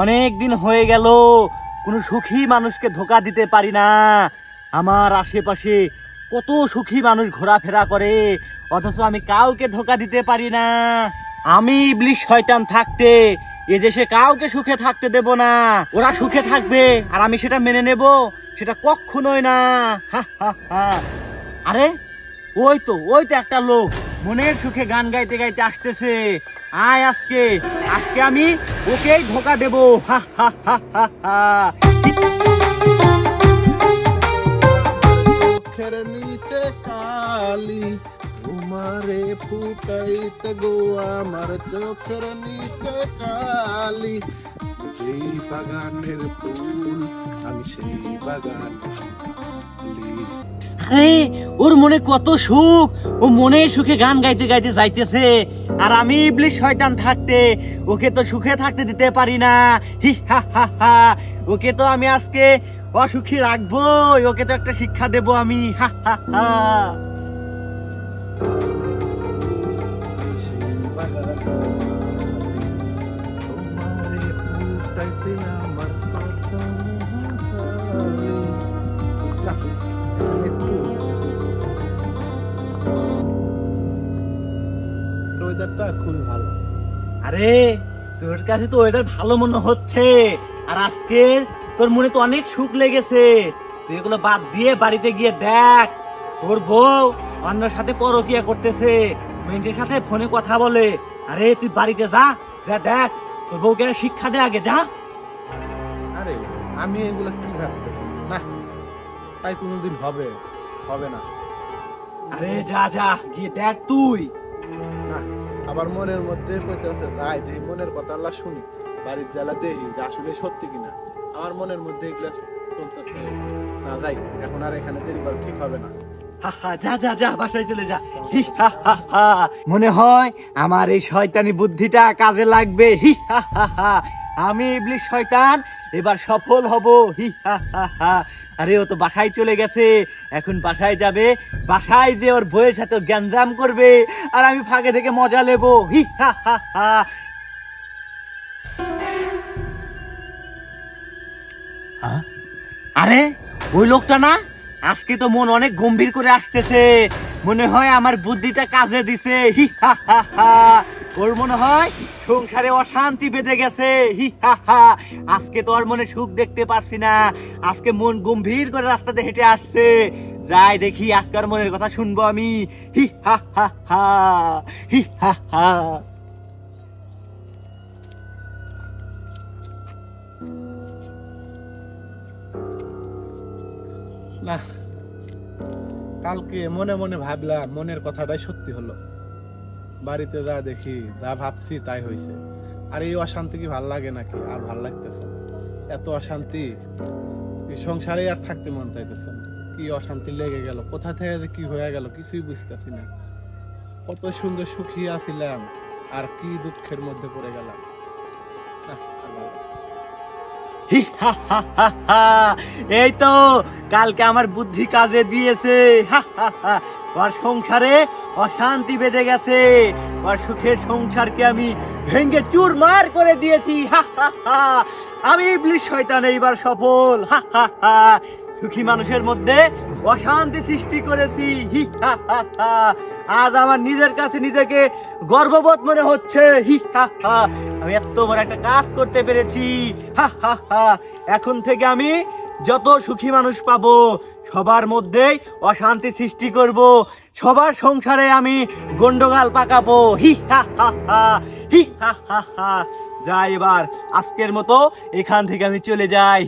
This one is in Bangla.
অনেক দিন হয়ে গেল কোনো সুখী মানুষকে ধোকা দিতে পারি না। আমার আশেপাশে কত সুখী মানুষ ঘোরাফেরা করে, অথচ আমি কাউকে ধোকা দিতে পারি না। আমি ইবলিশ শয়তান থাকতে এ দেশে কাউকে সুখে থাকতে দেব না। ওরা সুখে থাকবে আর আমি সেটা মেনে নেব, সেটা কখনোই না। আরে ওই তো একটা লোক মনের সুখে গান গাইতে গাইতে আসতেছে। আয় আজকে আমি ওকেই ধোকা দেব। চোখের নিচে কালি তোমারে ফুটাইতে গো, আমার চোখের নিচে কালি। যেই বাগানের ফুল আমি সেই বাগান। আরে ওর মনে কত সুখ, ও মনে সুখে গান গাইতে গাইতে যাইতেছে, আর আমি ইবলিশ শয়তান থাকতে ওকে তো সুখে থাকতে দিতে পারি না। ওকে তো আমি আজকে অসুখী রাখবো, ওকে তো একটা শিক্ষা দেব আমি। খুবই ভালো। আরে তোর কাছে তো ওয়েদার ভালো মনে হচ্ছে, আর আজকে তোর মনে তো অনেক সুখ লেগেছে। তুই এগুলো বাদ দিয়ে বাড়িতে গিয়ে দেখ, তোর বউ অন্যের সাথে পরকিয়া করতেছে, মেয়েদের সাথে ফোনে কথা বলে। আরে তুই বাড়িতে যা দেখ, তোর বউকে শিক্ষা দে আগে, যা। আরে আমি এগুলো কি ভাবতেছি না, তাই কোনোদিন হবে না। আরে যা গিয়ে দেখ তুই। না, আবার মনের মধ্যে কইতেছে যাই দেখি, মনের কথা আল্লাহ শুনি, বাড়ির জ্বালা দেখি যে আসলে সত্যি কিনা। আমার মনের মধ্যে এগুলা চলতেছে না, যাই এখন আর এখানে দেরি করা ঠিক হবে না। যা বাসায় চলে যা। মনে হয় আমার এই শয়তানি বুদ্ধিটা কাজে লাগবে। আমি ইবলিশ শয়তান এবার সফল হব। আরে ও তো বাসায় চলে গেছে, এখন বাসায় যাবে, বাসায় যে ওর বউয়ের সাথে গ্যাঞ্জাম করবে, আর আমি ফাঁকে থেকে মজা নেব। আরে ওই লোকটা না, আজকে তো মন অনেক গম্ভীর করে আসতেছে। মনে হয় আমার বুদ্ধিটা কাজে দিছে। ওর মনে হয় সংসারে অশান্তি বেঁধে গেছে। আজকে তো ওর মনে সুখ দেখতে পারছি না, আজকে মন গম্ভীর করে রাস্তাতে হেঁটে আসছে। যাই দেখি আজকার মনের কথা শুনবো আমি। না, কালকে মনে মনে ভাবলাম, মনের কথাটাই সত্যি হলো। বাড়িতে যা দেখি, যা ভাবছি তাই হয়েছে। আর এই অশান্তি কি ভাল লাগে নাকি? আর ভাল লাগতেছে না। এত অশান্তি, এই সংসারে আর থাকতে মন চাইতেছে না। কি অশান্তি লেগে গেল, কোথা থেকে যে কি হয়ে গেল কিছুই বুঝতেছি না। কত সুন্দর সুখী আছিলাম, আর কি দুঃখের মধ্যে পড়ে গেলাম। এই তো কালকে আমার বুদ্ধি কাজে দিয়েছে। ওর সংসারে অশান্তি বেঁধে গেছে, ওর সুখের সংসারকে আমি ভেঙে চুরমার করে দিয়েছি। আমি ইবলিশ শয়তান এইবার সফল। সুখী মানুষের মধ্যে অশান্তি সৃষ্টি করেছি। আজ আমার নিজের কাছে নিজেকে গর্ববোধ মনে হচ্ছে। আমি এত বড় একটা কাজ করতে পেরেছি। এখন থেকে আমি যত সুখী মানুষ পাবো সবার মধ্যেই অশান্তি সৃষ্টি করব, সবার সংসারে আমি গন্ডগোল পাকাবো। যাই এবার আজকের মতো এখান থেকে আমি চলে যাই।